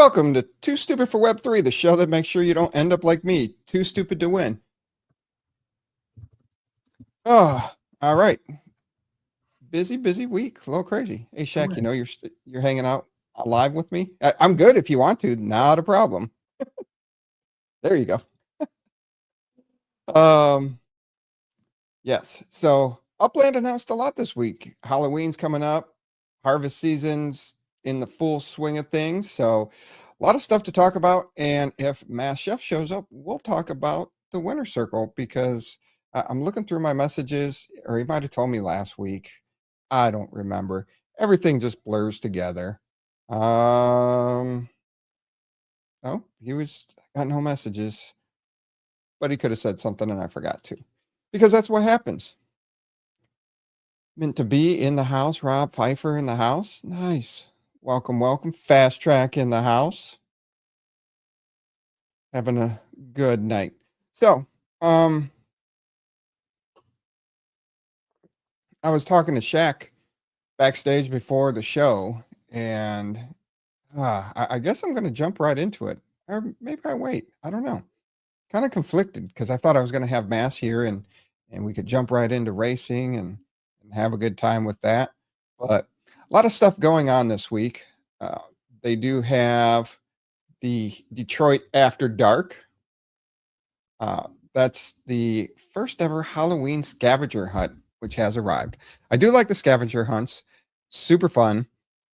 Welcome to Too Stupid for Web3, the show that makes sure you don't end up like me, too stupid to win. Oh, all right. Busy week, a little crazy. Hey, Shaq, you know you're hanging out live with me. I'm good if you want to, not a problem. There you go. Um, yes. So Upland announced a lot this week. Halloween's coming up, harvest season's in the full swing of things. So a lot of stuff to talk about. And if Mass Chef shows up, we'll talk about the winner circle because I'm looking through my messages, or he might have told me last week. I don't remember. Everything just blurs together. Um, oh, he was got no messages, but he could have said something and I forgot to, because that's what happens. Meant to be in the house. Rob Pfeiffer in the house. Nice. Welcome. Fast Track in the house. Having a good night. So, I was talking to Shaq backstage before the show, and I guess I'm going to jump right into it, or maybe I wait. I don't know. Kind of conflicted because I thought I was going to have Mass here, and we could jump right into racing and have a good time with that. But a lot of stuff going on this week. Uh, they do have the Detroit After Dark. Uh, that's the first ever Halloween scavenger hunt, which has arrived. I do like the scavenger hunts, super fun,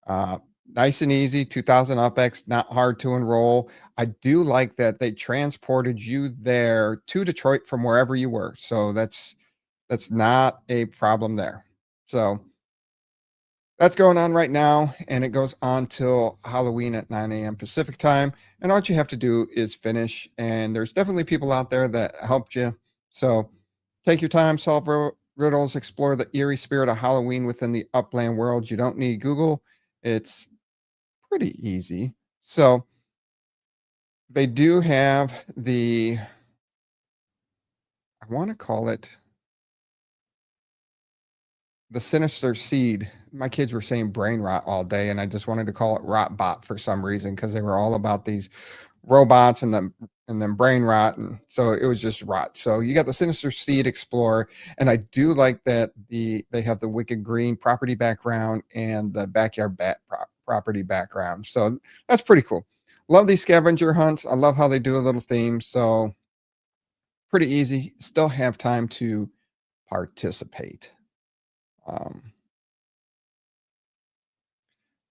uh, nice and easy. 2000 UpX, not hard to enroll. I do like that they transported you there to Detroit from wherever you were, so that's not a problem there. So that's going on right now, and it goes on till Halloween at 9 a.m. Pacific time. And all you have to do is finish. And there's definitely people out there that helped you. So take your time, solve riddles, explore the eerie spirit of Halloween within the Upland world. You don't need Google, it's pretty easy. So they do have I want to call it the Sinister Seed. My kids were saying brain rot all day, and I just wanted to call it rot bot for some reason because they were all about these robots and then brain rot, and so it was just rot. So you got the Sinister Seed Explorer, and I do like that they have the Wicked Green property background and the Backyard Bat property background. So that's pretty cool. Love these scavenger hunts. I love how they do a little theme. So pretty easy. Still have time to participate. Um,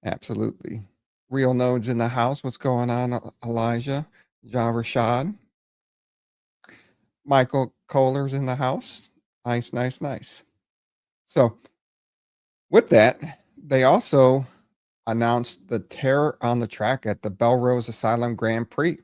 Absolutely. Real nodes in the house. What's going on, Elijah? Ja Rashad. Michael Kohler's in the house. Nice. So, with that, they also announced the Terror on the Track at the Belrose Asylum Grand Prix.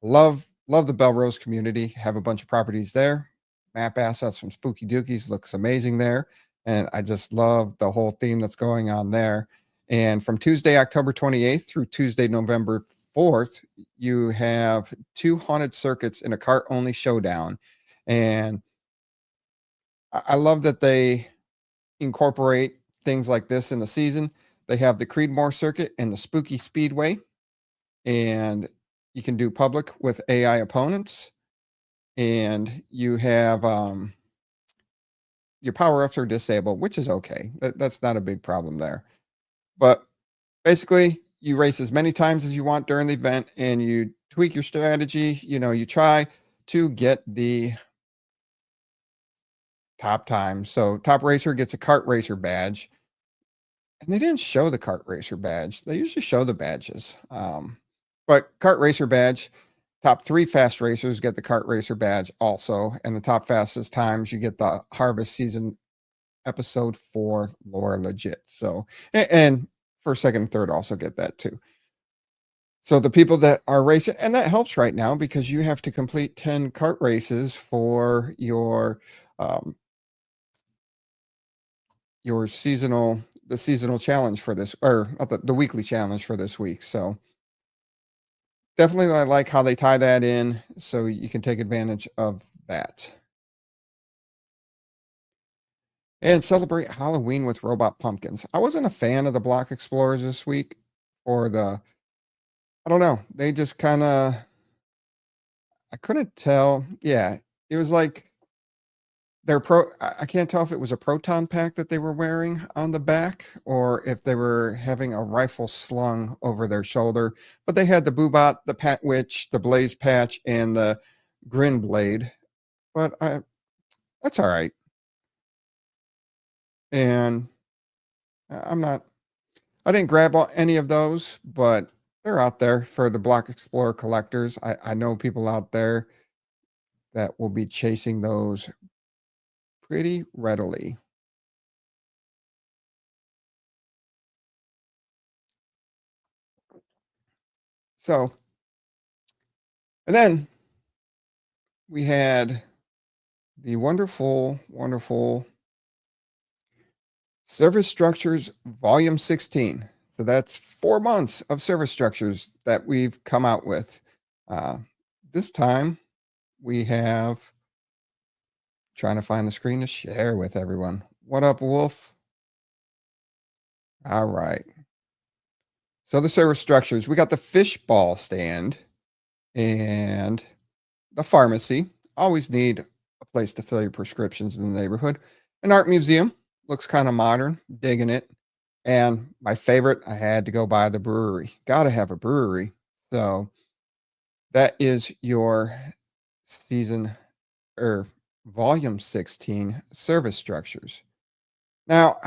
Love the Belrose community. Have a bunch of properties there. Map assets from Spooky Dookies looks amazing there. And I just love the whole theme that's going on there. And from Tuesday, October 28th through Tuesday, November 4th, you have 2 haunted circuits in a cart only showdown. And I love that they incorporate things like this in the season. They have the Creedmoor circuit and the Spooky Speedway. And you can do public with AI opponents. And you have your power-ups are disabled, which is okay. That's not a big problem there. But basically, you race as many times as you want during the event, and you tweak your strategy. You try to get the top time. So top racer gets a kart racer badge. And they didn't show the kart racer badge. They usually show the badges. But kart racer badge, top 3 fast racers get the kart racer badge also. And the top fastest times, you get the harvest season episode 4 lore legit. So, and first, second, and third also get that too. So the people that are racing, and that helps right now because you have to complete 10 kart races for your seasonal challenge for this, or not the weekly challenge for this week. So definitely I like how they tie that in so you can take advantage of that. And celebrate Halloween with robot pumpkins. I wasn't a fan of the block explorers this week or the I don't know. They just kind of, I couldn't tell. Yeah. It was like I can't tell if it was a proton pack that they were wearing on the back or if they were having a rifle slung over their shoulder. But they had the Boobot, the Pat Witch, the Blaze Patch, and the Grin Blade. But that's all right. And I'm not, I didn't grab any of those, but they're out there for the Block Explorer collectors. I know people out there that will be chasing those pretty readily. So, and then we had the wonderful, wonderful Service Structures Volume 16. So that's 4 months of service structures that we've come out with. Uh, this time we have, trying to find the screen to share with everyone. What up, Wolf? All right. So the service structures, we got the fishball stand and the pharmacy. Always need a place to fill your prescriptions in the neighborhood. An art museum, looks kind of modern, digging it. And my favorite, I had to go by the brewery. Got to have a brewery. So that is your season or volume 16 service structures. Now,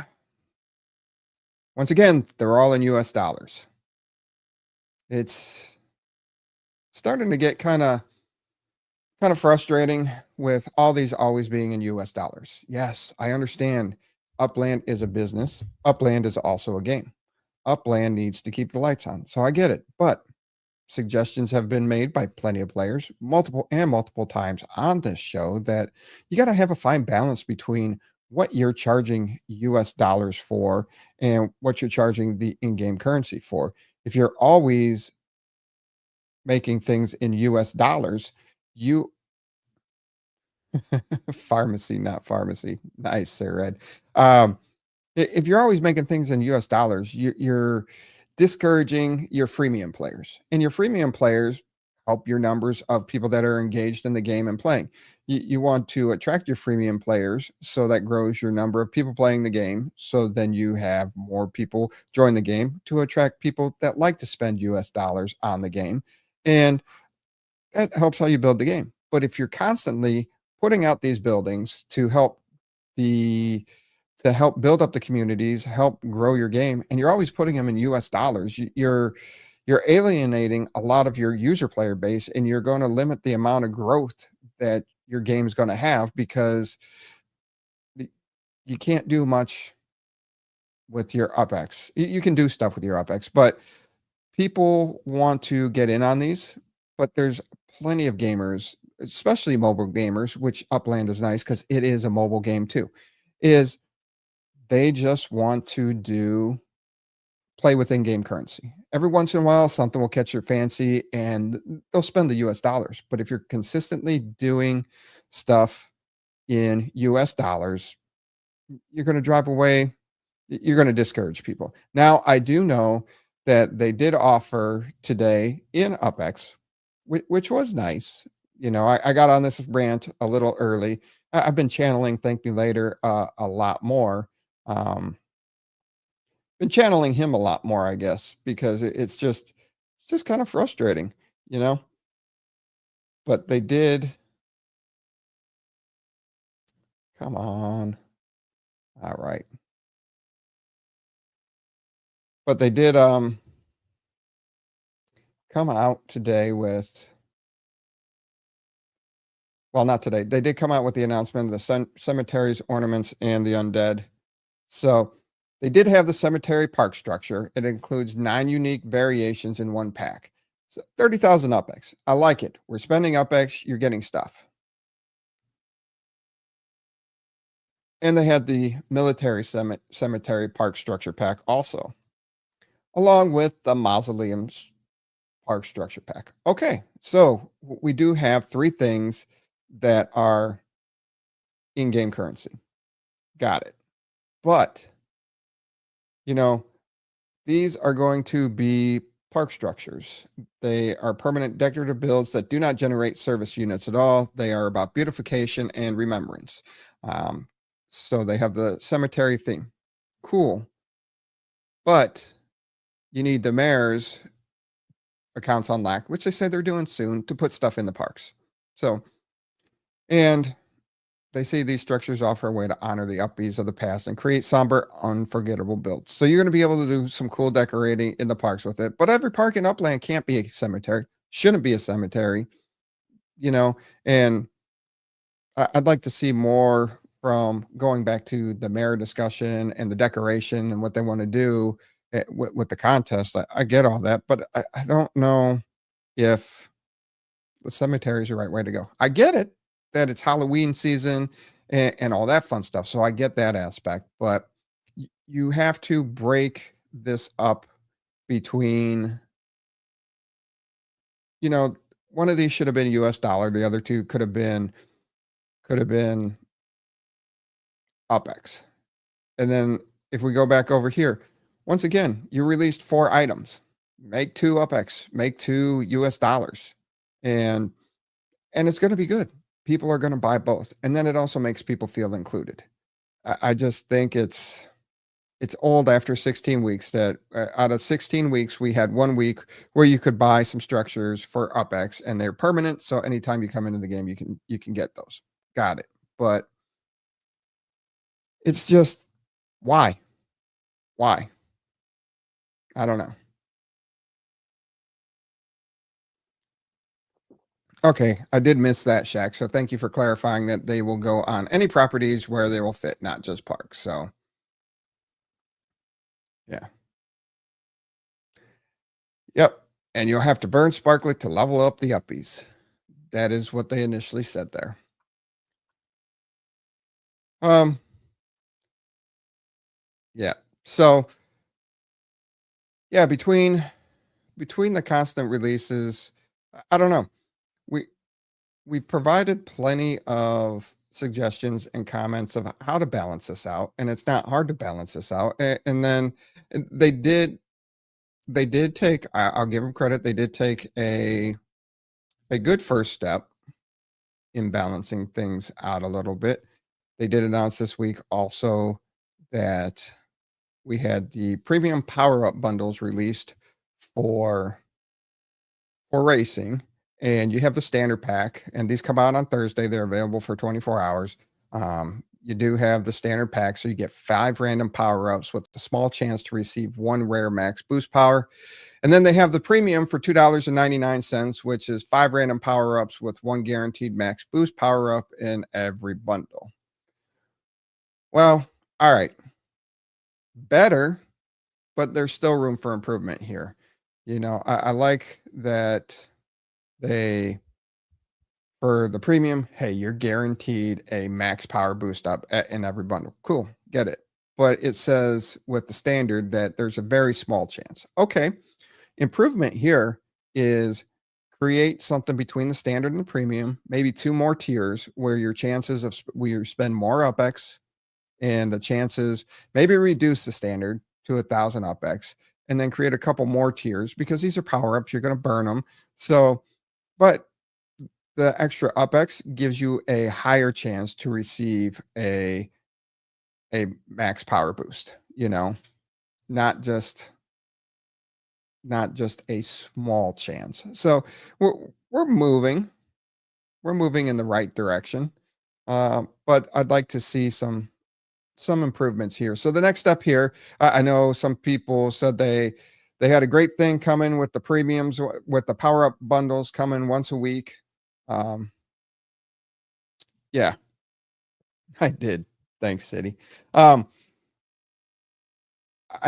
once again, they're all in US dollars. It's starting to get kind of frustrating with all these always being in US dollars. Yes, I understand Upland is a business. Upland is also a game. Upland needs to keep the lights on. So I get it. But suggestions have been made by plenty of players, multiple times on this show, that you got to have a fine balance between what you're charging US dollars for and what you're charging the in-game currency for. If you're always making things in US dollars, you pharmacy, not pharmacy. Nice, Sir Ed. If you're always making things in US dollars, you're discouraging your freemium players. And your freemium players help your numbers of people that are engaged in the game and playing. You want to attract your freemium players, so that grows your number of people playing the game. So then you have more people join the game to attract people that like to spend US dollars on the game. And that helps how you build the game. But if you're constantly putting out these buildings the to help build up the communities, help grow your game, and you're always putting them in US dollars, you're alienating a lot of your user player base, and you're going to limit the amount of growth that your game's going to have, because you can't do much with your UpX. You can do stuff with your UpX, but people want to get in on these, but there's plenty of gamers, especially mobile gamers, which Upland is nice because it is a mobile game too, is they just want to play with in-game currency. Every once in a while, something will catch your fancy and they'll spend the US dollars. But if you're consistently doing stuff in US dollars, you're going to drive away, you're going to discourage people. Now, I do know that they did offer today in UpX, which was nice. You know, I got on this rant a little early. I've been channeling Thank Me Later a lot more. Been channeling him a lot more, I guess, because it's just kind of frustrating, you know. But they did. Come on. All right. But they did come out today with, well, not today. They did come out with the announcement of the cemeteries, ornaments, and the undead. So they did have the cemetery park structure. It includes 9 unique variations in one pack. So 30,000 UpX. I like it. We're spending UpX. You're getting stuff. And they had the military cemetery park structure pack also, along with the mausoleum park structure pack. Okay, so we do have 3 things that are in-game currency. Got it. But, you know, these are going to be park structures. They are permanent decorative builds that do not generate service units at all. They are about beautification and remembrance. Um, so they have the cemetery theme. Cool. But you need the mayor's accounts on LAC, which they say they're doing soon, to put stuff in the parks. So, and they say these structures offer a way to honor the upbeats of the past and create somber, unforgettable builds. So you're going to be able to do some cool decorating in the parks with it. But every park in Upland can't be a cemetery, shouldn't be a cemetery, you know. And I'd like to see more from going back to the mayor discussion and the decoration and what they want to do with the contest. I get all that, but I don't know if the cemetery is the right way to go. I get it that it's Halloween season and all that fun stuff. So I get that aspect, but you have to break this up between, you know, one of these should have been US dollar. The other two could have been UpX. And then if we go back over here, once again, you released 4 items. Make 2 UpX, make 2 US dollars. And it's going to be good. People are going to buy both. And then it also makes people feel included. I just think it's old after 16 weeks that out of 16 weeks, we had 1 week where you could buy some structures for UpX and they're permanent. So anytime you come into the game, you can get those. Got it. But it's just why? Why? I don't know. Okay, I did miss that, Shaq. So thank you for clarifying that they will go on any properties where they will fit, not just parks. So yeah. Yep. And you'll have to burn Sparklet to level up the uppies. That is what they initially said there. Um, yeah. So yeah, between the constant releases, I don't know. We we've provided plenty of suggestions and comments of how to balance this out, and it's not hard to balance this out. And then they did take. I'll give them credit. They did take a good first step in balancing things out a little bit. They did announce this week also that we had the premium power up bundles released for racing, and you have the standard pack, and these come out on Thursday. They're available for 24 hours. You do have the standard pack, so you get 5 random power ups with the small chance to receive 1 rare max boost power. And then they have the premium for $2.99, which is 5 random power ups with 1 guaranteed max boost power up in every bundle. Well, all right. Better, but there's still room for improvement here. I like that they, for the premium, hey, you're guaranteed a max power boost up in every bundle. Cool, get it. But it says with the standard that there's a very small chance. Okay, improvement here is create something between the standard and the premium, maybe 2 more tiers where your chances of where you spend more UpX and the chances, maybe reduce the standard to 1,000 UpX and then create a couple more tiers because these are power ups. You're going to burn them. So, but the extra UpX gives you a higher chance to receive a max power boost, not just a small chance. So we're moving in the right direction. But I'd like to see some improvements here. So the next step here, I know some people said they had a great thing coming with the premiums, with the power up bundles coming once a week. Yeah, I did. Thanks, City. I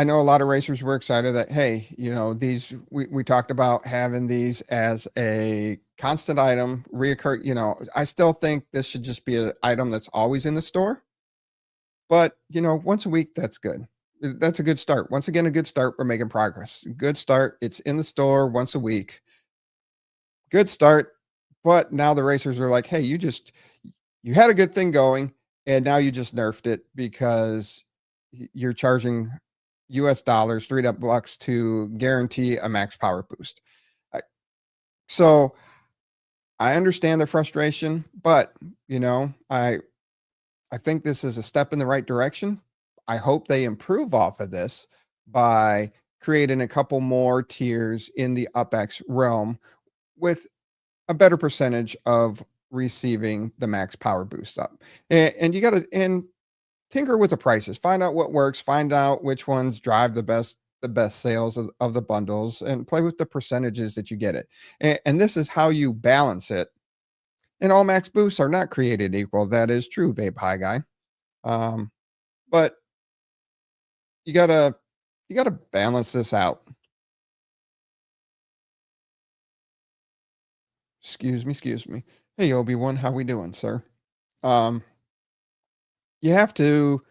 know a lot of racers were excited that, hey, these, we talked about having these as a constant item reoccur. I still think this should just be an item that's always in the store. But, once a week, that's good. That's a good start. Once again, a good start. We're making progress. Good start. It's in the store once a week. Good start. But now the racers are like, hey, you had a good thing going, and now you just nerfed it because you're charging US dollars, $3 to guarantee a max power boost. I- So I understand the frustration, but you know, I think this is a step in the right direction. I hope they improve off of this by creating a couple more tiers in the UpX realm with a better percentage of receiving the max power boost up. And you got to and tinker with the prices, find out what works, find out which ones drive the best sales of the bundles, and play with the percentages that you get it. And this is how you balance it. And all max boosts are not created equal. That is true, Vape High Guy. Um, but you gotta balance this out. Excuse me. Hey Obi-Wan, how we doing, sir? Um, you have to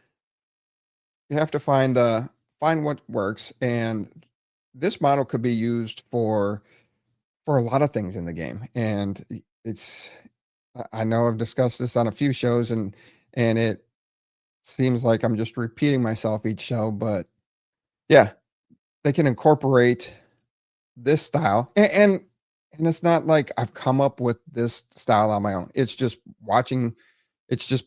find what works, and this model could be used for a lot of things in the game. And it's I know I've discussed this on a few shows, and it seems like I'm just repeating myself each show, but yeah, they can incorporate this style, and it's not like I've come up with this style on my own. It's just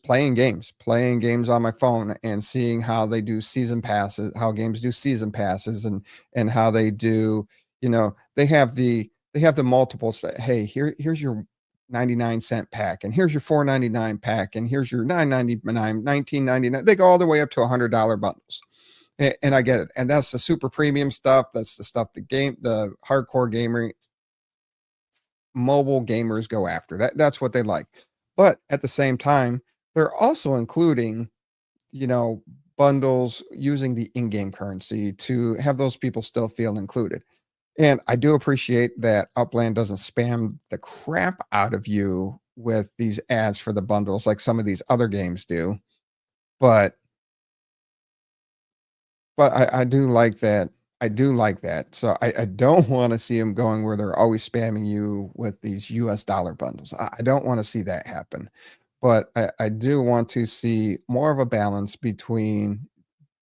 playing games on my phone and seeing how they do season passes, how games do season passes, and how they do, they have the multiples that, hey, here's your 99-cent pack, and here's your 4.99 pack, and here's your 9.99, 19.99. They go all the way up to $100 bundles. And I get it. And that's the super premium stuff. That's the stuff the hardcore gamer mobile gamers go after. That's what they like. But at the same time, they're also including, you know, bundles using the in-game currency to have those people still feel included. And I do appreciate that Upland doesn't spam the crap out of you with these ads for the bundles like some of these other games do. But I do like that. I do like that. So I don't want to see them going where they're always spamming you with these US dollar bundles. I don't want to see that happen. But I do want to see more of a balance between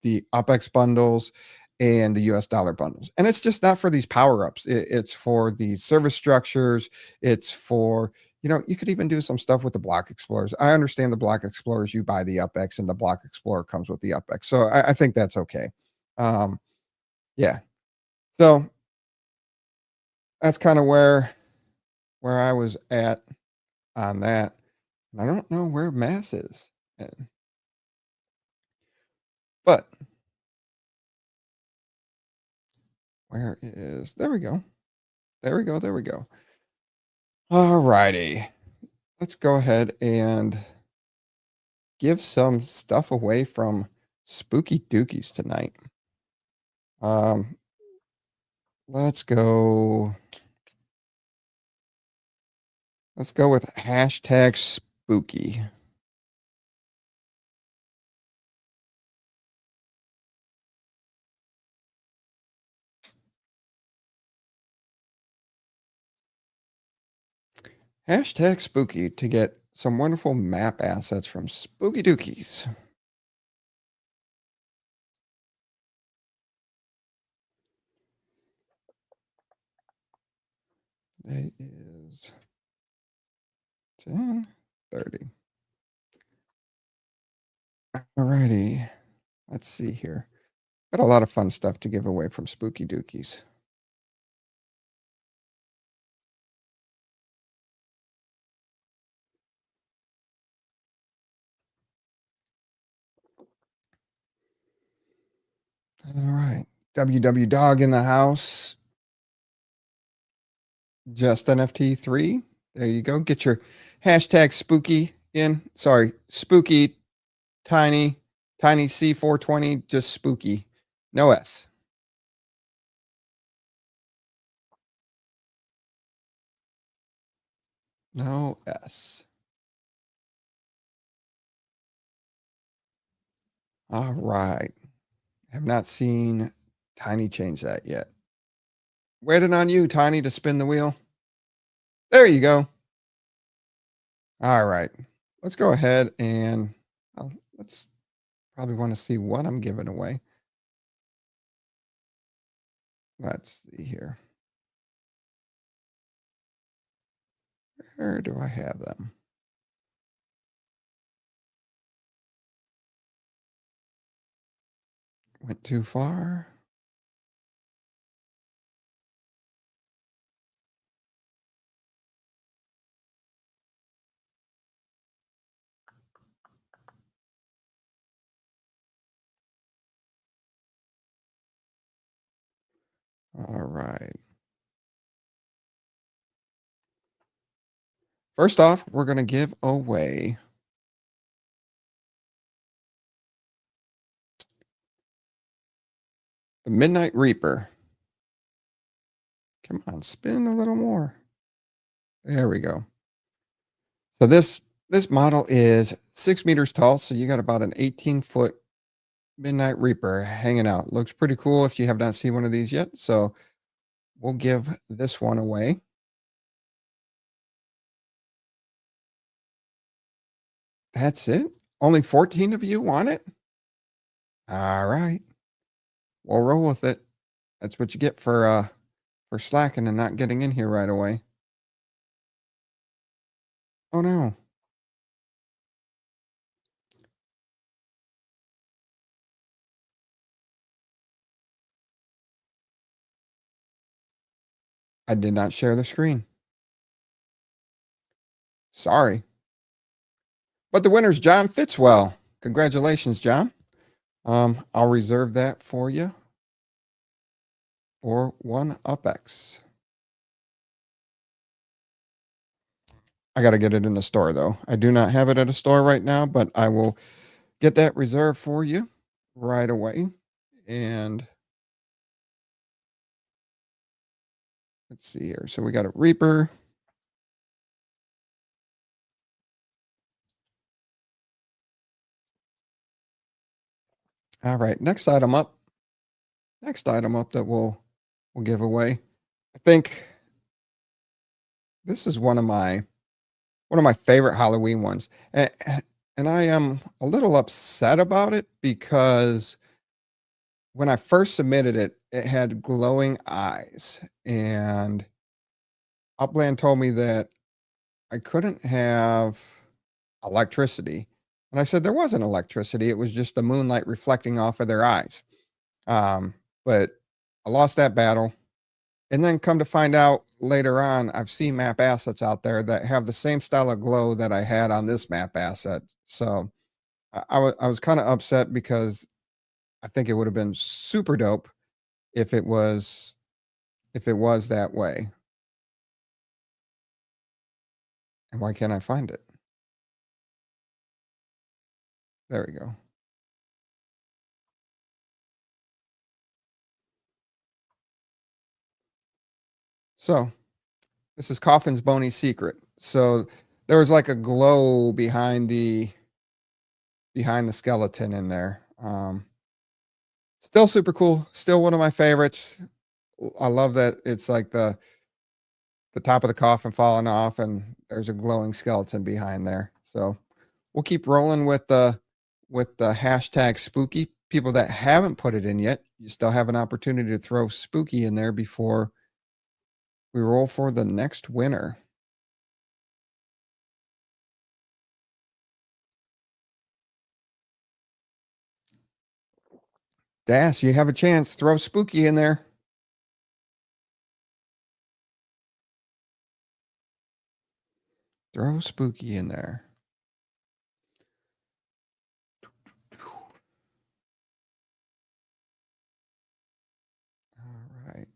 the UpX bundles and the US dollar bundles. And it's just not for these power ups, it's for the service structures. It's for, you could even do some stuff with the block explorers. I understand the block explorers, you buy the UpX and the block explorer comes with the UpX. So I think that's okay. Um, yeah. So that's kind of where I was at on that. And I don't know where mass is. But where is there we go. There we go. There we go. All righty. Let's go ahead and give some stuff away from Spooky Dookies tonight. Um, let's go. Let's go with hashtag spooky. Hashtag spooky to get some wonderful map assets from Spooky Dookies. Today is 10:30. Alrighty. Let's see here. Got a lot of fun stuff to give away from Spooky Dookies. All right. WW Dog in the house. Just NFT3. There you go. Get your hashtag spooky in. Sorry, spooky tiny C420, just spooky. No S. No S. All right. Have not seen Tiny change that yet. Waiting on you, Tiny, to spin the wheel. There you go. All right. Let's go ahead and let's probably want to see what I'm giving away. Let's see here. Where do I have them? Went too far. All right. First off, we're going to give away the Midnight Reaper. Come on, spin a little more. There we go. So this model is 6 meters tall. So you got about an 18-foot Midnight Reaper hanging out. Looks pretty cool if you have not seen one of these yet. So we'll give this one away. That's it. Only 14 of you want it? All right. We'll roll with it. That's what you get for slacking and not getting in here right away. Oh no. I did not share the screen. Sorry. But the winner's John Fitzwell. Congratulations, John. I'll reserve that for you. Or one UpX. I got to get it in the store though. I do not have it at a store right now, but I will get that reserved for you right away. And let's see here. So we got a Reaper. All right, next item up. Next item up that we'll give away. I think this is one of my favorite Halloween ones. And I am a little upset about it because when I first submitted it, it had glowing eyes. And Upland told me that I couldn't have electricity. And I said there wasn't electricity. It was just the moonlight reflecting off of their eyes. But I lost that battle. And then come to find out later on, I've seen map assets out there that have the same style of glow that I had on this map asset. So I was kind of upset because I think it would have been super dope if it was that way. And why can't I find it? There we go. So this is Coffin's Bony Secret. So there was like a glow behind the skeleton in there. Still super cool. Still one of my favorites. I love that it's like the top of the coffin falling off and there's a glowing skeleton behind there. So we'll keep rolling with the hashtag spooky. People that haven't put it in yet, you still have an opportunity to throw spooky in there before we roll for the next winner. Das, you have a chance. Throw spooky in there. Throw spooky in there. All right.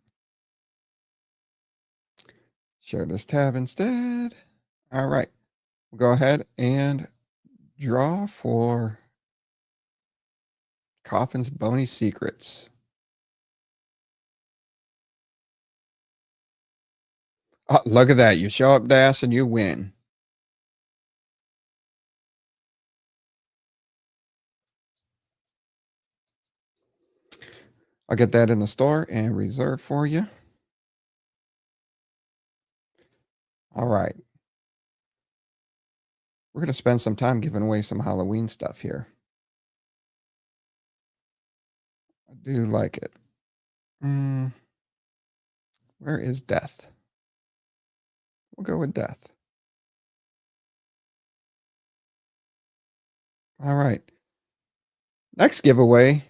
Share this tab instead. All right. We'll go ahead and draw for Coffin's Bony Secrets. Oh, look at that. You show up, Das, and you win. I'll get that in the store and reserve for you. All right. We're going to spend some time giving away some Halloween stuff here. I do like it. Where is death? We'll go with death. All right. Next giveaway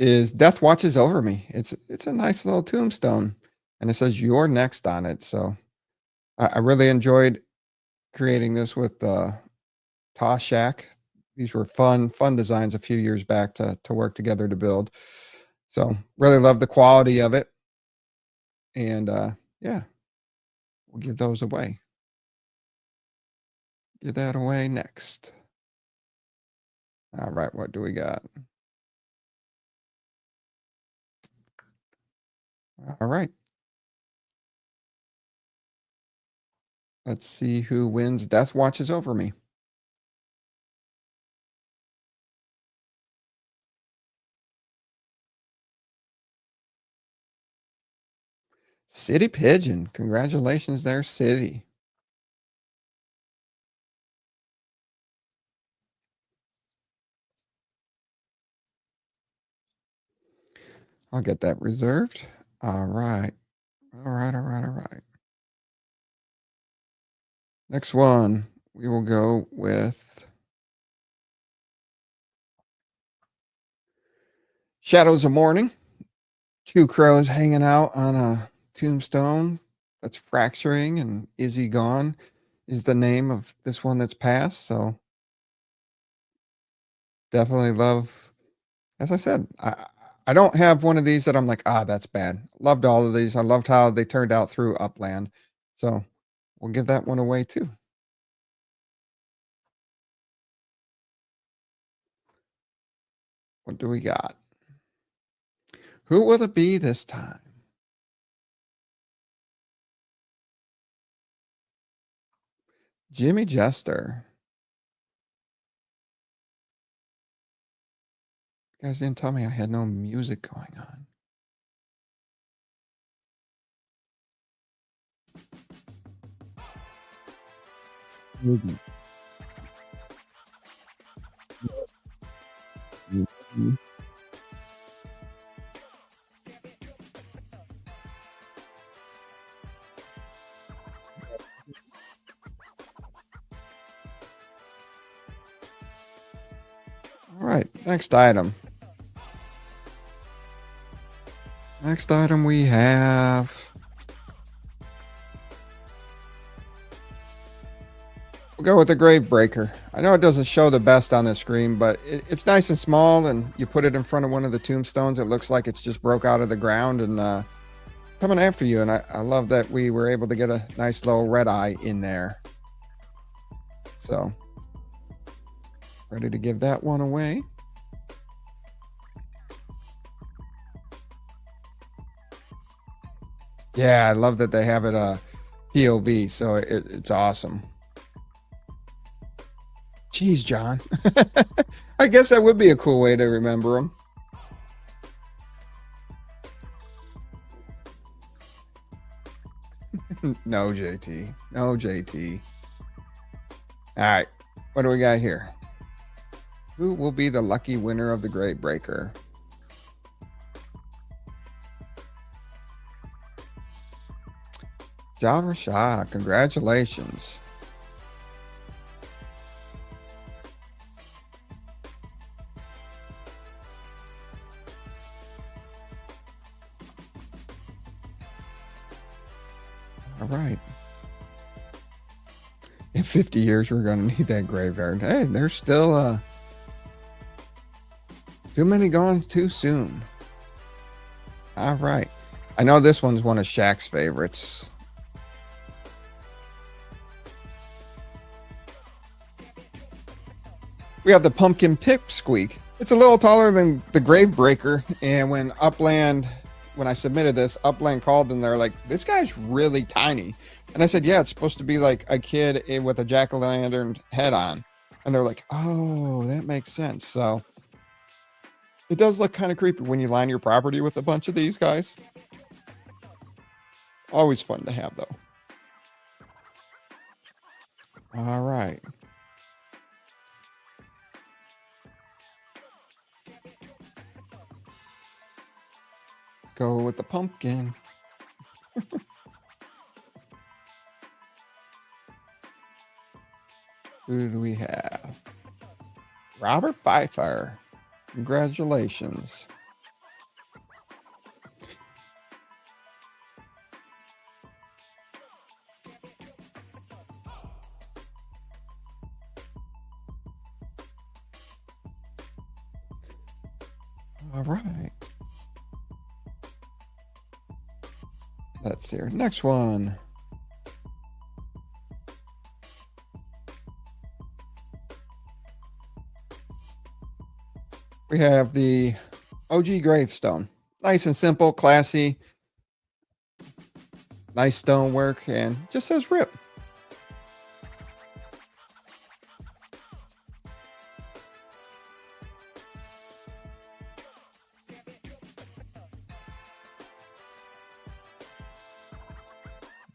is Death Watches Over Me. It's a nice little tombstone, and it says "You're next" on it. So I really enjoyed creating this with Toss Shack. These were fun designs a few years back to work together to build. So really love the quality of it, and yeah, we'll give those away. Give that away next. All right, what do we got? All right. Let's see who wins Death Watches Over Me. City Pigeon. Congratulations there, City. I'll get that reserved. All right. All right, all right, all right. Next one, we will go with Shadows of Morning. Two crows hanging out on a tombstone that's fracturing, and Is He Gone is the name of this one that's passed. So definitely love, as I said, I don't have one of these that I'm like, that's bad. Loved all of these. I loved how they turned out through Upland. So we'll give that one away too. What do we got? Who will it be this time? Jimmy Jester. You guys didn't tell me I had no music going on. Mhm. Mhm. All right, next item. Next item we have. We'll go with the Grave Breaker. I know it doesn't show the best on the screen, but it's nice and small, and you put it in front of one of the tombstones. It looks like it's just broke out of the ground and coming after you. And I love that we were able to get a nice little red eye in there. So, ready to give that one away. Yeah, I love that they have it POV, so it's awesome. Jeez, John. I guess that would be a cool way to remember them. No, JT. No, JT. All right. What do we got here? Who will be the lucky winner of the Grave Breaker? Java Shah. Congratulations. All right. In 50 years, we're going to need that graveyard. Hey, there's still too many gone too soon. All right. I know this one's one of Shaq's favorites. We have the Pumpkin Pipsqueak. It's a little taller than the Grave Breaker. And when I submitted this, Upland called and they're like, this guy's really tiny. And I said, yeah, it's supposed to be like a kid with a jack-o'-lantern head on. And they're like, oh, that makes sense. So it does look kind of creepy when you line your property with a bunch of these guys. Always fun to have, though. All right. Go with the pumpkin. Who do we have? Robert Pfeiffer. Congratulations. All right. Let's see here. Next one. We have the OG gravestone. Nice and simple, classy. Nice stonework, and just says RIP.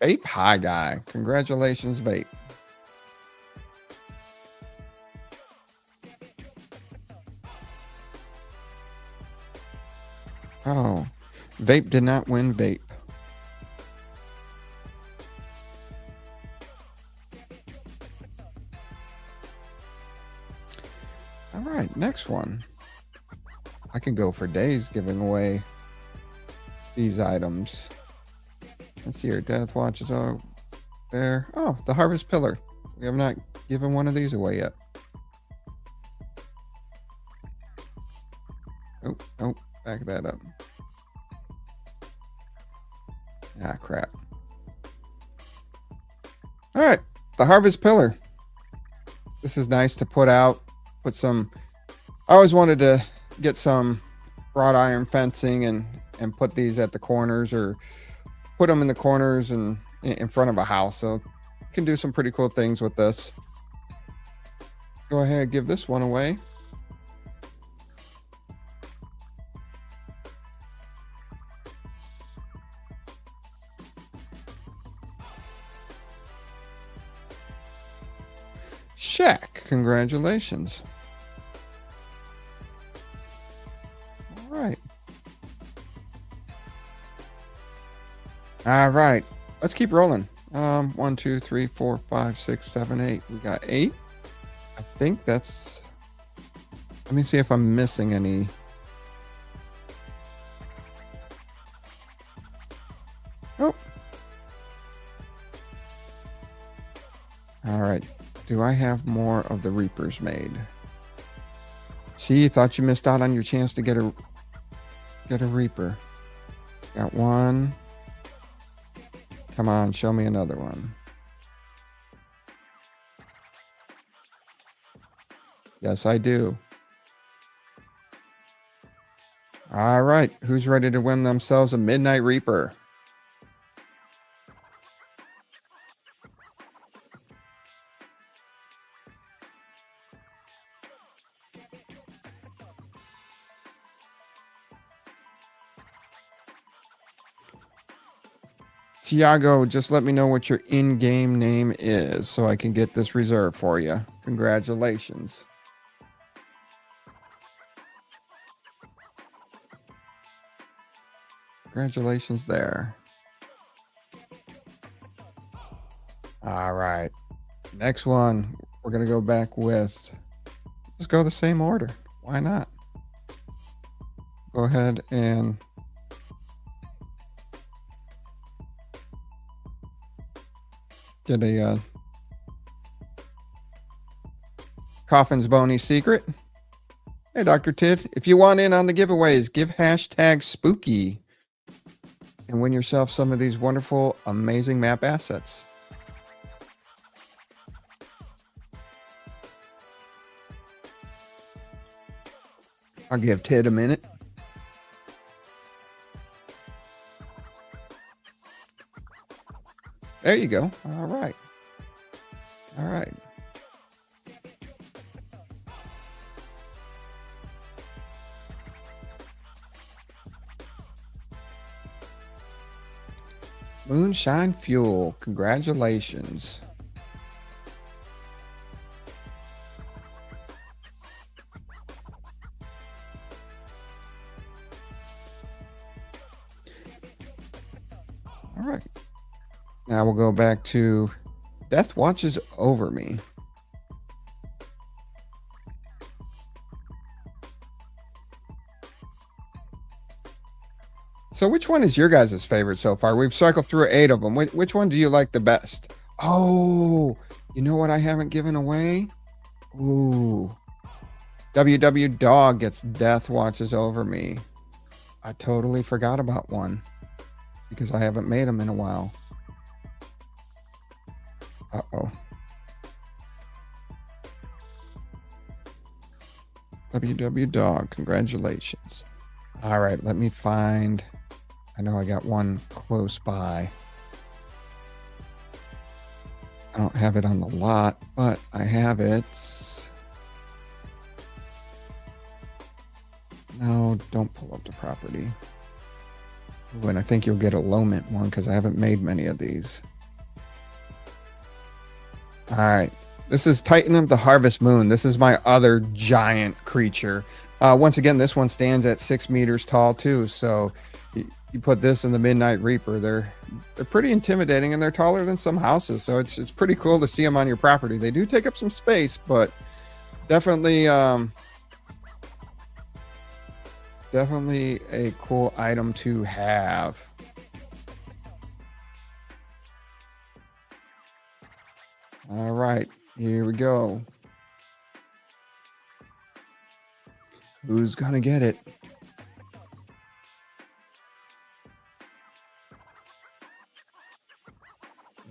Vape High Guy. Congratulations, Vape. Oh, Vape did not win Vape. All right, next one. I can go for days giving away these items. Let's see here. Death Watch is over there. Oh, the Harvest Pillar. We have not given one of these away yet. Oh, back that up. Ah, crap. All right, the Harvest Pillar. This is nice to put out. Put some. I always wanted to get some wrought iron fencing and put these at the corners, or put them in the corners and in front of a house. So you can do some pretty cool things with this. Go ahead, give this one away. Shaq, congratulations. All right. All right. Let's keep rolling. 1, 2, 3, 4, 5, 6, 7, 8. We got 8. I think that's. Let me see if I'm missing any. Oh. All right. Do I have more of the Reapers made? See, thought you missed out on your chance to get a Reaper. Got one. Come on, show me another one. Yes, I do. All right. Who's ready to win themselves a Midnight Reaper? Tiago, just let me know what your in-game name is so I can get this reserved for you. Congratulations. Congratulations there. All right. Next one, we're going to go back with, let's go the same order. Why not? Go ahead and get a Coffin's Bony Secret. Hey, Dr. Tid, if you want in on the giveaways, give hashtag spooky and win yourself some of these wonderful, amazing map assets. I'll give Tid a minute. There you go. All right. All right. Moonshine Fuel. Congratulations. All right. Now we'll go back to Death Watches Over Me. So which one is your guys' favorite so far? We've cycled through 8 of them. Which one do you like the best? Oh, you know what I haven't given away? Ooh. WW Dog gets Death Watches Over Me. I totally forgot about one because I haven't made them in a while. Uh-oh. WW Dog, congratulations. All right, let me find. I know I got one close by. I don't have it on the lot, but I have it. No, don't pull up the property. Ooh, and I think you'll get a low mint one because I haven't made many of these. All right. This is Titan of the Harvest Moon. This is my other giant creature. Once again, this one stands at 6 meters tall too. So you put this in the Midnight Reaper. They're pretty intimidating and they're taller than some houses. So it's pretty cool to see them on your property. They do take up some space, but definitely definitely a cool item to have. All right, here we go. Who's gonna get it?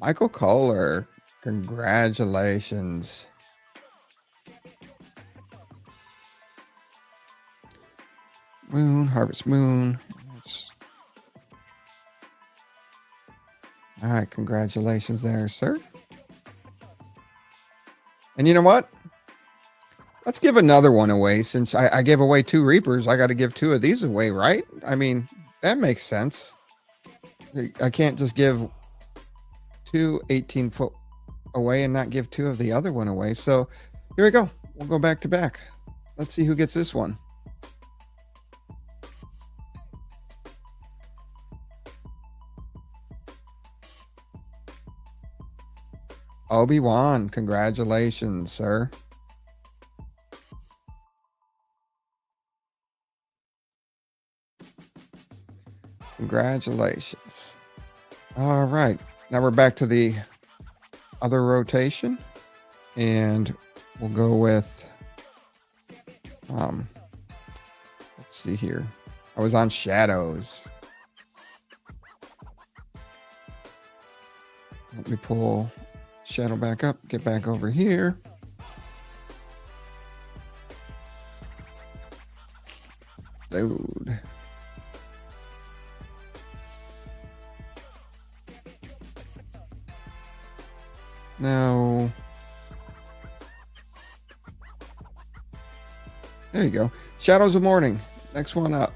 Michael Kohler, congratulations. Moon, Harvest Moon. All right, congratulations there, sir. And you know what? Let's give another one away. Since I gave away 2 Reapers, I got to give 2 of these away, right? I mean, that makes sense. I can't just give 2 18-foot away and not give 2 of the other one away. So here we go. We'll go back to back. Let's see who gets this one. Obi-Wan, congratulations, sir. Congratulations. All right. Now we're back to the other rotation. And we'll go with, let's see here. I was on Shadows. Let me pull Shadow back up, get back over here. Load. Now, there you go. Shadows of Morning. Next one up.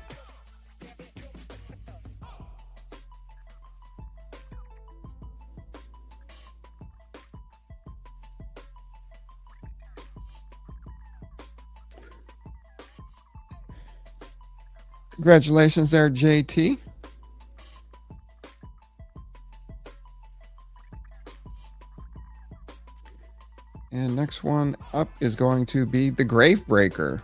Congratulations there, JT. And next one up is going to be the Gravebreaker.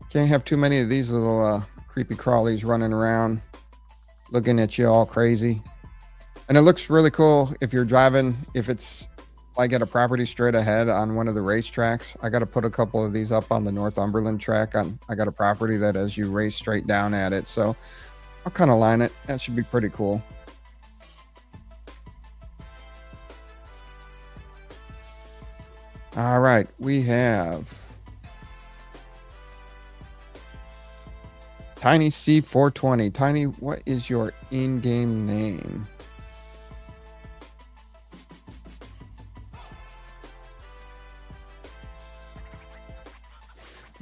Can't have too many of these little creepy crawlies running around looking at you all crazy. And it looks really cool if you're driving, if it's like at a property straight ahead on one of the racetracks. I got to put a couple of these up on the Northumberland track. I got a property that as you race straight down at it. So I'll kind of line it. That should be pretty cool. All right, we have Tiny C420. Tiny, what is your in-game name?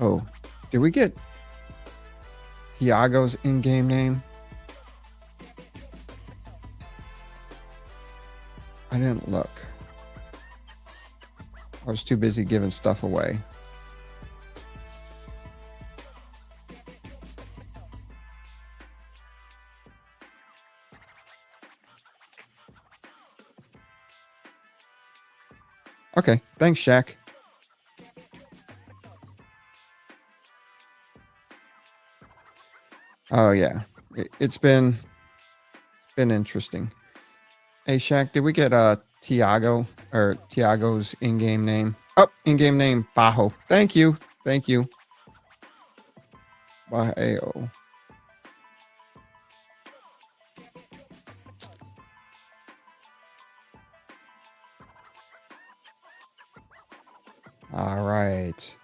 Oh, did we get Tiago's in-game name? I didn't look. I was too busy giving stuff away. Okay, thanks, Shaq. Oh yeah, it's been interesting. Hey Shaq, did we get Tiago or Tiago's in-game name? Oh, in-game name Bajo. Thank you, thank you. Bajo. All right.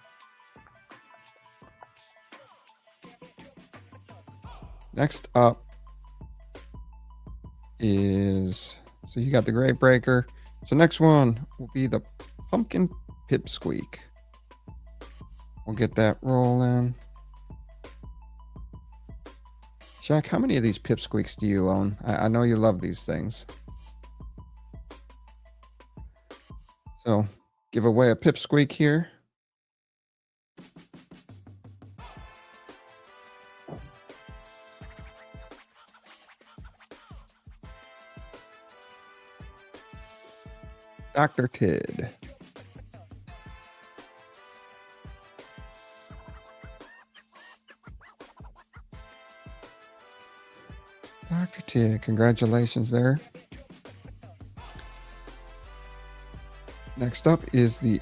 Next up is, so you got the Grave Breaker. So next one will be the Pumpkin Pipsqueak. We'll get that rolling. Shaq, how many of these Pipsqueaks do you own? I know you love these things. So give away a Pipsqueak here. Dr. Tid. Dr. Tid, congratulations there. Next up is the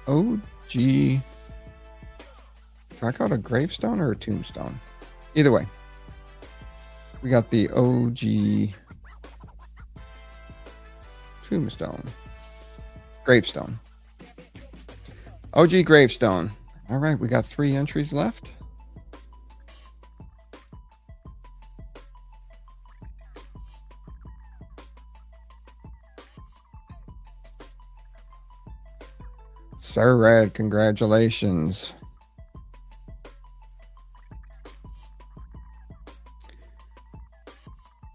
OG. Do I call it a gravestone or a tombstone? Either way, we got the OG tombstone. Gravestone. OG gravestone. All right, we got 3 entries left. Sir Red, congratulations.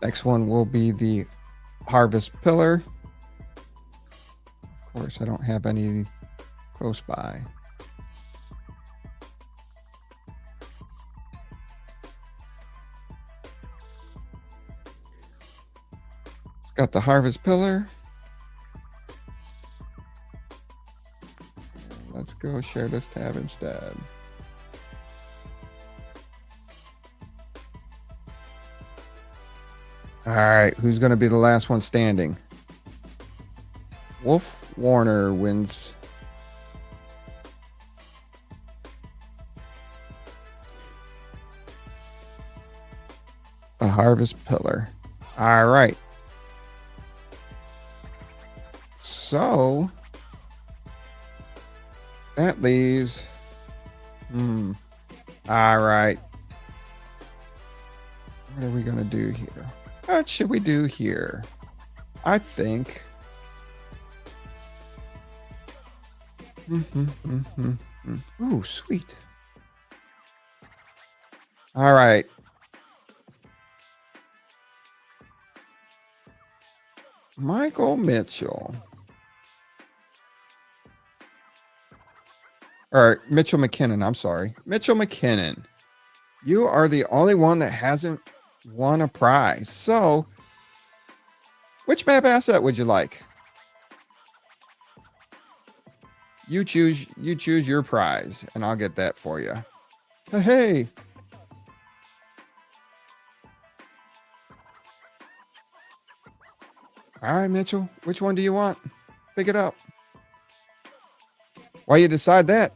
Next one will be the Harvest Pillar. Of course, I don't have any close by. It's got the Harvest Pillar. Let's go share this tab instead. All right, who's going to be the last one standing? Wolf Warner wins. The Harvest Pillar. All right. So that leaves. All right. What are we going to do here? What should we do here? I think. Ooh, sweet. All right. Michael Mitchell. Or Mitchell McKinnon, I'm sorry. Mitchell McKinnon. You are the only one that hasn't won a prize. So, which map asset would you like? You choose your prize, and I'll get that for you. Hey. All right, Mitchell. Which one do you want? Pick it up. While you decide that,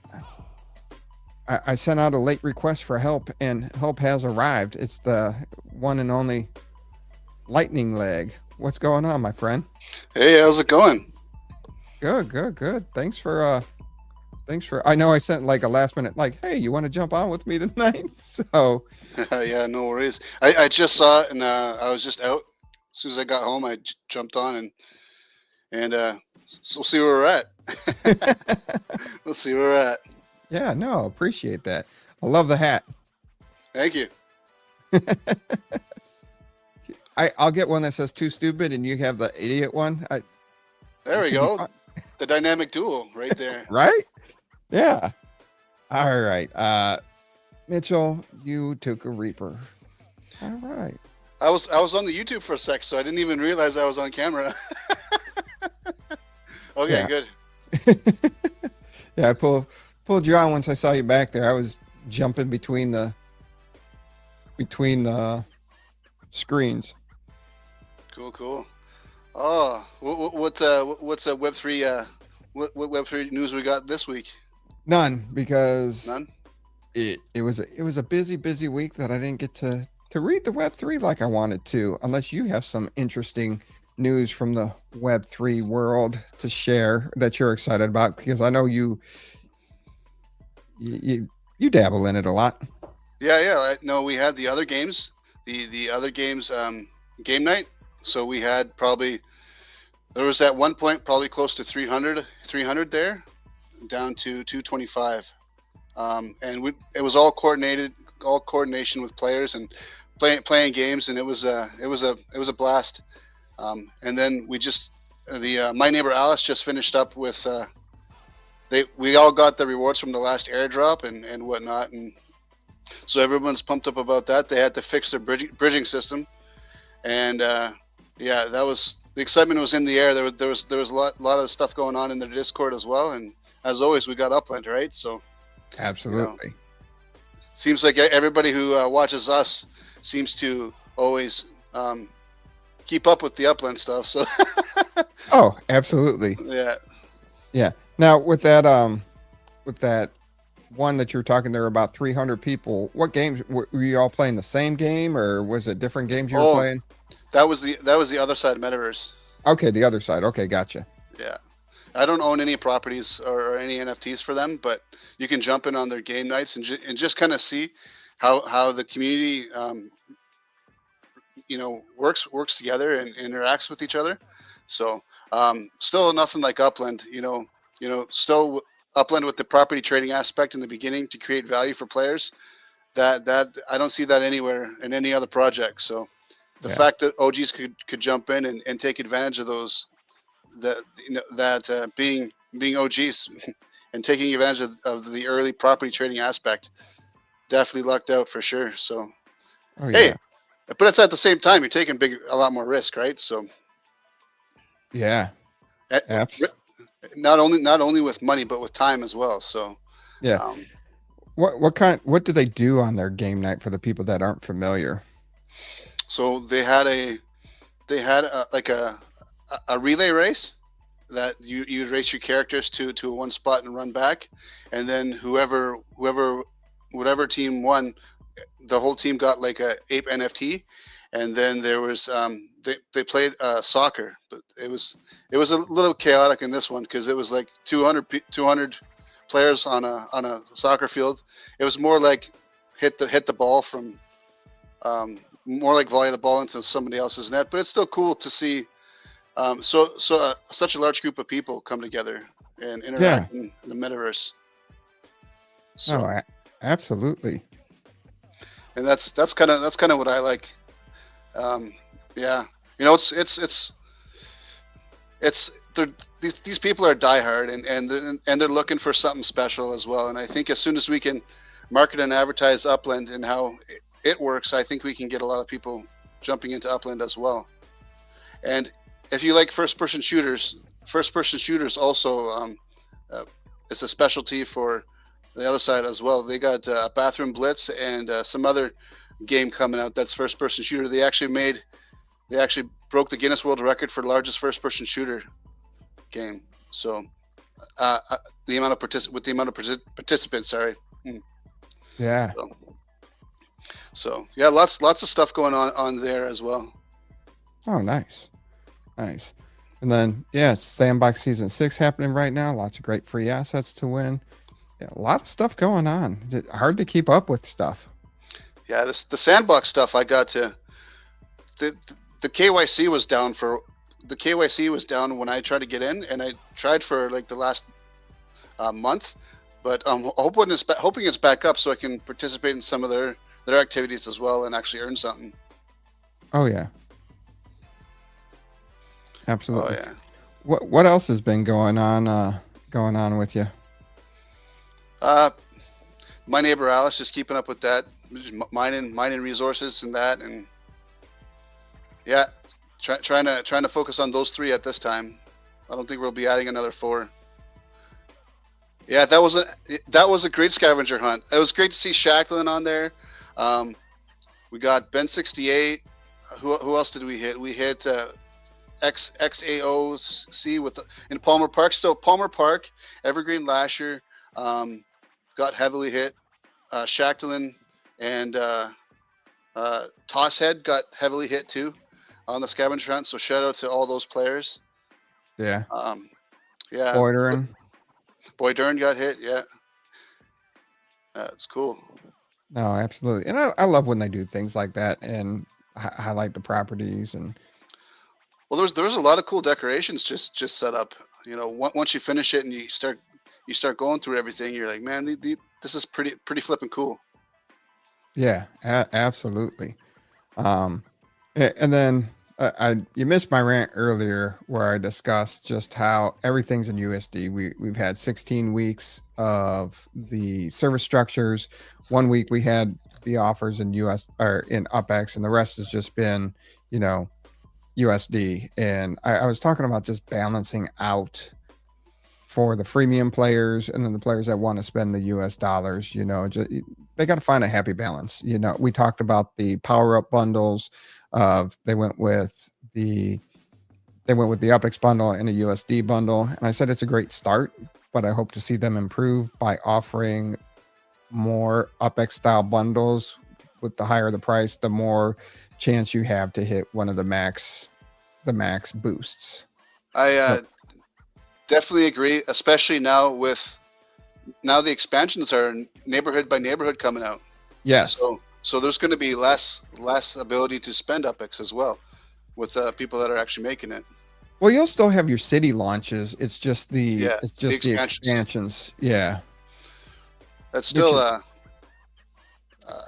I sent out a late request for help, and help has arrived. It's the one and only Lightning Leg. What's going on, my friend? Hey, how's it going? Good. Thanks for I know I sent like a last minute like, hey, you want to jump on with me tonight? So Yeah, no worries. I just saw it, and I was just out. As soon as I got home, I jumped on, and so we'll see where we're at. We'll see where we're at. Yeah, no, appreciate that. I love the hat. Thank you. I'll get one that says too stupid, and you have the idiot one. There we go. The dynamic duo right there. Right? Yeah. All right. Mitchell, you took a Reaper. All right. I was on the YouTube for a sec, so I didn't even realize I was on camera. Okay, Yeah. good. Yeah, I pulled you on once I saw you back there. I was jumping between the screens. Cool. Oh, what's Web3? What Web3 news we got this week? None, because None. it was a busy week that I didn't get to read the Web3 like I wanted to. Unless you have some interesting news from the Web3 world to share that you're excited about, because I know you dabble in it a lot. Yeah. No, we had the other games, the other games game night. So we had there was at one point probably close to 300 there, down to 225. And it was all coordination with players and playing games, and it was a blast. And then we just my neighbor Alice just finished up with we all got the rewards from the last airdrop and whatnot, and so everyone's pumped up about that. They had to fix their bridging system, and yeah, that was the excitement was in the air. There was a lot of stuff going on in the Discord as well, and as always, we got Upland, right? So absolutely, seems like everybody who watches us seems to always keep up with the Upland stuff. So oh, absolutely, yeah. Now with that one that you're talking there, about 300 people, what games were you all playing? The same game, or was it different games you were playing? That was the other side Metaverse. Okay, the other side. Okay, gotcha. Yeah, I don't own any properties or any NFTs for them, but you can jump in on their game nights and just kind of see how the community works together and interacts with each other. So still nothing like Upland. Still Upland with the property trading aspect in the beginning to create value for players. That I don't see that anywhere in any other project. So the fact that OGs could jump in and take advantage of those, being OGs and taking advantage of the early property trading aspect, definitely lucked out for sure. So hey, but it's at the same time you're taking a lot more risk, right? So yeah, not only with money but with time as well. So yeah. What do they do on their game night for the people that aren't familiar? So they had like a relay race that you race your characters to one spot and run back, and then whatever team won, the whole team got like a ape NFT, and then there was they played soccer, but it was a little chaotic in this one because it was like 200 players on a soccer field. It was more like hit the ball from more like volley the ball into somebody else's net, but it's still cool to see such a large group of people come together and interact in the metaverse. So, absolutely. And that's kind of what I like. Yeah, these people are diehard and they're looking for something special as well. And I think as soon as we can market and advertise Upland and how it works, I think we can get a lot of people jumping into Upland as well. And if you like first-person shooters also is a specialty for the other side as well. They got Bathroom Blitz and some other game coming out that's first-person shooter. They actually broke the Guinness World Record for largest first-person shooter game. So the amount of participants, sorry. Yeah. So yeah, lots of stuff going on there as well. Oh, nice. And then it's Sandbox Season 6 happening right now. Lots of great free assets to win. Yeah, a lot of stuff going on. It's hard to keep up with stuff. Yeah, the Sandbox stuff I got to the KYC was down when I tried to get in, and I tried for like the last month, but I'm hoping it's back up so I can participate in some of their activities as well and actually earn something. Oh yeah, absolutely. Oh yeah. What else has been going on with you? My neighbor Alice just keeping up with that, just mining resources and that, and yeah, trying to focus on those 3 at this time. I don't think we'll be adding another 4. Yeah, that was a great scavenger hunt. It was great to see Shacklin on there. Um, we got Ben 68. Who else did we hit? We hit XAOC in Palmer Park. So Palmer Park, Evergreen Lasher got heavily hit. Shacklin and Tosshead got heavily hit too on the scavenger hunt. So shout out to all those players. Yeah. Yeah. Loitering. Boy Dern got hit. Yeah. It's cool. No, absolutely. And I love when they do things like that and highlight the properties. And Well, there was a lot of cool decorations just set up. You know, once you finish it and you start going through everything, you're like, man, this is pretty flipping cool. yeah, absolutely. And then you missed my rant earlier where I discussed just how everything's in USD. We've had 16 weeks of the service structures. 1 week we had the offers in US or in UpX, and the rest has just been, USD. And I was talking about just balancing out for the freemium players and then the players that want to spend the US dollars, they got to find a happy balance. We talked about the power up bundles of they went with the UpX bundle and a USD bundle. And I said it's a great start, but I hope to see them improve by offering more UpX style bundles. With the higher the price, the more chance you have to hit one of the max boosts. I definitely agree, especially now the expansions are neighborhood by neighborhood coming out. Yes. So there's going to be less ability to spend UpX as well with people that are actually making it. Well, you'll still have your city launches. It's just the expansions. Yeah. That's still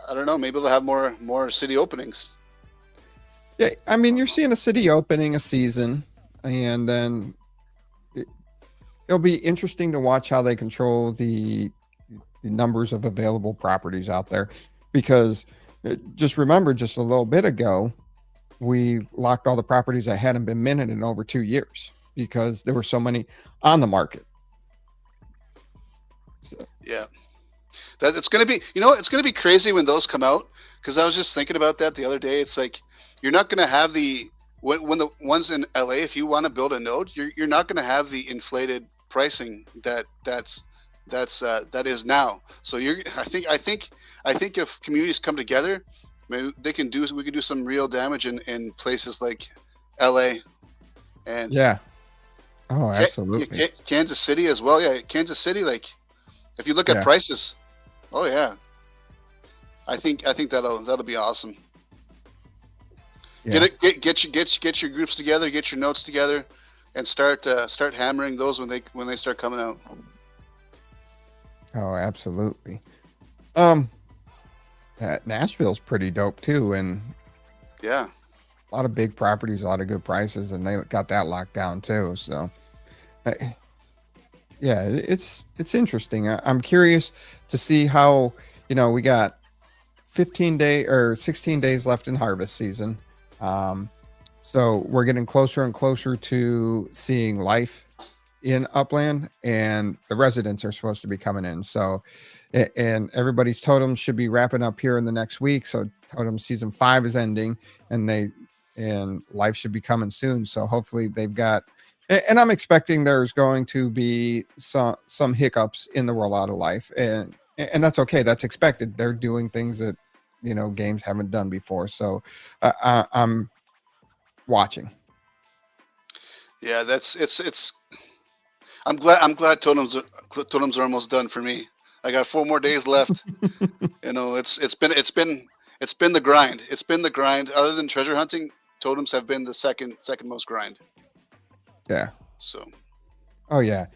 I don't know. Maybe they'll have more city openings. Yeah, I mean, you're seeing a city opening a season, and then it'll be interesting to watch how they control the numbers of available properties out there. Because just remember, just a little bit ago, we locked all the properties that hadn't been minted in over 2 years because there were so many on the market. So, yeah. That it's going to be, it's going to be crazy when those come out, because I was just thinking about that the other day. It's like you're not going to have when the ones in LA, if you want to build a node, you're not going to have the inflated pricing that is now. So I think if communities come together, maybe we can do some real damage in places like LA and yeah. Oh, absolutely. Kansas City as well. Yeah, Kansas City, like if you look at prices. Oh yeah, I think that'll be awesome. Yeah. Get your groups together, get your notes together, and start hammering those when they start coming out. Oh, absolutely. Nashville's pretty dope too, and yeah, a lot of big properties, a lot of good prices, and they got that locked down too. So. Yeah, it's interesting. I'm curious to see how, we got 16 days left in harvest season. So we're getting closer and closer to seeing life in Upland, and the residents are supposed to be coming in. So, and everybody's totems should be wrapping up here in the next week. So totem season 5 is ending, and life should be coming soon. So hopefully they've got. And I'm expecting there's going to be some hiccups in the rollout of life, and that's okay. That's expected. They're doing things that games haven't done before. So I'm watching. Yeah, it's. I'm glad totems are almost done for me. I got 4 more days left. It's been the grind. It's been the grind. Other than treasure hunting, totems have been the second most grind. Yeah. So. Oh yeah,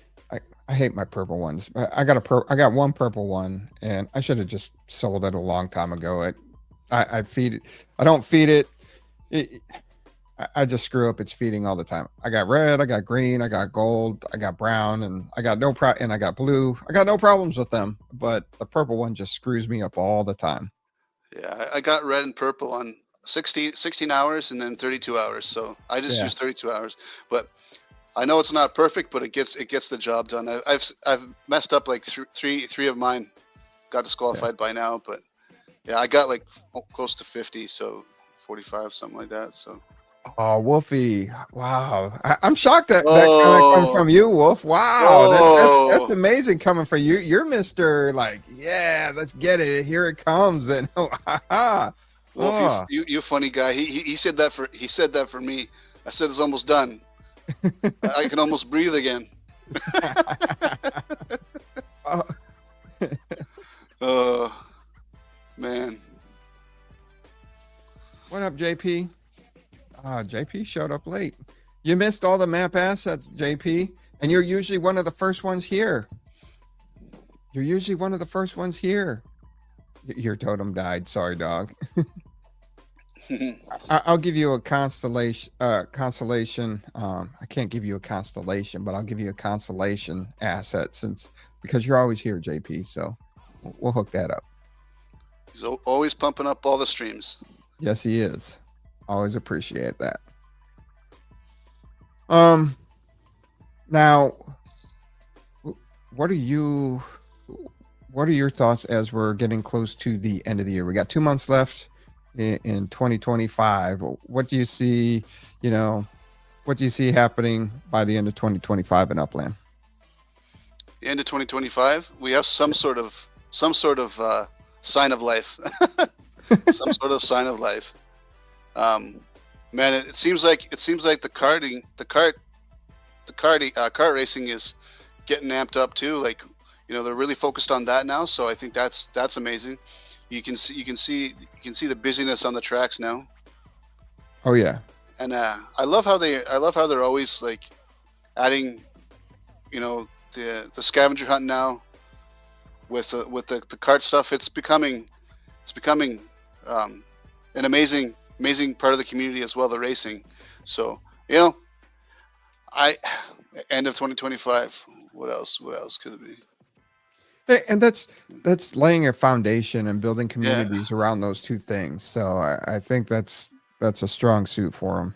I hate my purple ones. I got one purple one, and I should have just sold it a long time ago. I feed it. I don't feed it. I just screw up its feeding all the time. I got red, I got green, I got gold, I got brown, and I got and I got blue. I got no problems with them, but the purple one just screws me up all the time. Yeah, I got red and purple on 16 hours and then 32 hours. So I just use 32 hours. But I know it's not perfect, but it gets the job done. I've messed up like three of mine got disqualified by now, but yeah, I got like close to 50, so 45, something like that. So. Oh, Wolfie! Wow, I'm shocked that that coming Oh, from you, Wolf. Wow, that's oh, amazing coming from you. You're Mister like, yeah, let's get it. Here it comes, and oh, ha, ha. Wolf, Oh. you funny guy. He said that for me. I said it's almost done. I can almost breathe again. Oh. Oh, man. What up, JP? JP showed up late. You missed all the map assets, JP, and you're usually one of the first ones here. You're usually one of the first ones here. Your totem died. Sorry, dog. I'll give you a constellation. Constellation. I can't give you a constellation, but I'll give you a constellation asset because you're always here, JP. So we'll hook that up. He's always pumping up all the streams. Yes, he is. Always appreciate that. Now, what are your thoughts as we're getting close to the end of the year? We got 2 months left in 2025. What do you see? What do you see happening by the end of 2025 in Upland? The end of 2025, we have some sort of sign of life. Some sort of sign of life. Man, it seems like the kart racing is getting amped up too. Like, they're really focused on that now. So I think that's amazing. You can see the busyness on the tracks now. Oh yeah. And I love how they're always like adding, the scavenger hunt now with the kart stuff. It's becoming an amazing part of the community as well, the racing. So, end of 2025. What else could it be? Hey, and that's laying a foundation and building communities around those two things. So I think that's a strong suit for them.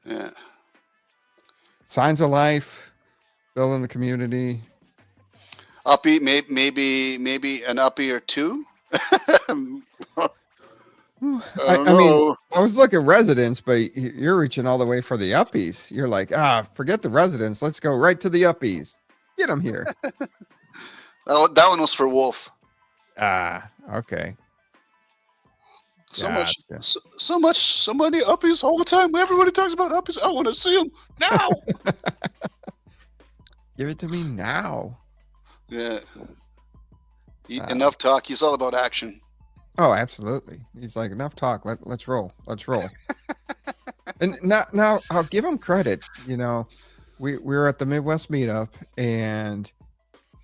Yeah. Signs of life, building the community. Uppy, maybe an uppy or two. I mean, I was looking at residents, but you're reaching all the way for the uppies. You're like, forget the residents. Let's go right to the uppies. Get them here. That one was for Wolf. Okay. So many uppies all the time. Everybody talks about uppies. I want to see them now. Give it to me now. Yeah. Enough talk. He's all about action. Oh, absolutely. He's like, enough talk. Let's roll. Let's roll. And now I'll give him credit. We were at the Midwest meetup, and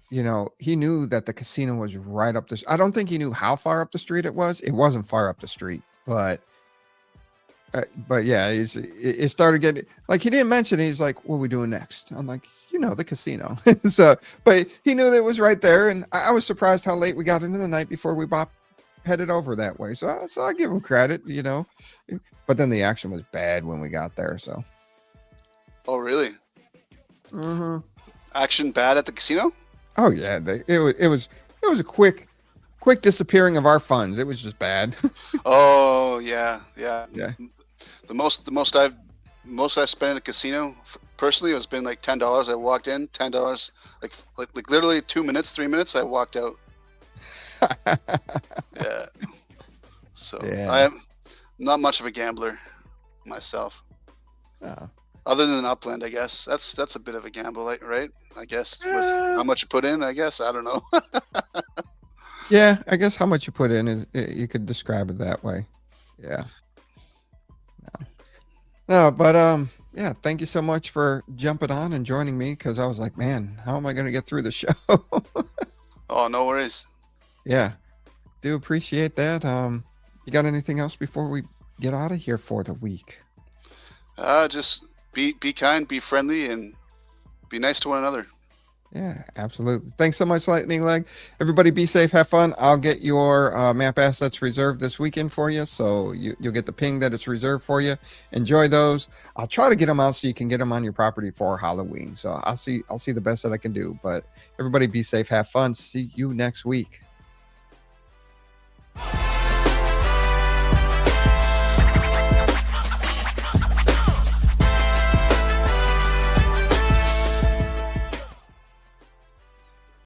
he knew that the casino was right up I don't think he knew how far up the street it was. It wasn't far up the street, but yeah, it started getting like, he didn't mention it. He's like, what are we doing next? I'm like, the casino. So, but he knew that it was right there, and I was surprised how late we got into the night before we headed over that way. So I give him credit, but then the action was bad when we got there. So. Oh, really? Mm-hmm. Action bad at the casino? Oh yeah, it was a quick disappearing of our funds. It was just bad. Oh yeah. The most I've spent in a casino personally has been like $10. I walked in, $10, like literally 2 minutes, 3 minutes. I walked out. Yeah. So yeah. I am not much of a gambler myself. Oh. Other than Upland, I guess that's a bit of a gamble, right? I guess with how much you put in. I guess I don't know. Yeah, I guess how much you put in is, you could describe it that way. Yeah. No, but yeah. Thank you so much for jumping on and joining me, because I was like, man, how am I going to get through the show? Oh, no worries. Yeah, do appreciate that. You got anything else before we get out of here for the week? Just be kind, be friendly, and be nice to one another. Yeah, absolutely. Thanks so much, Lightning Leg. Everybody be safe, have fun. I'll get your map assets reserved this weekend for you. So you'll get the ping that it's reserved for you. Enjoy those. I'll try to get them out so you can get them on your property for Halloween. So I'll see the best that I can do. But everybody be safe, have fun. See you next week.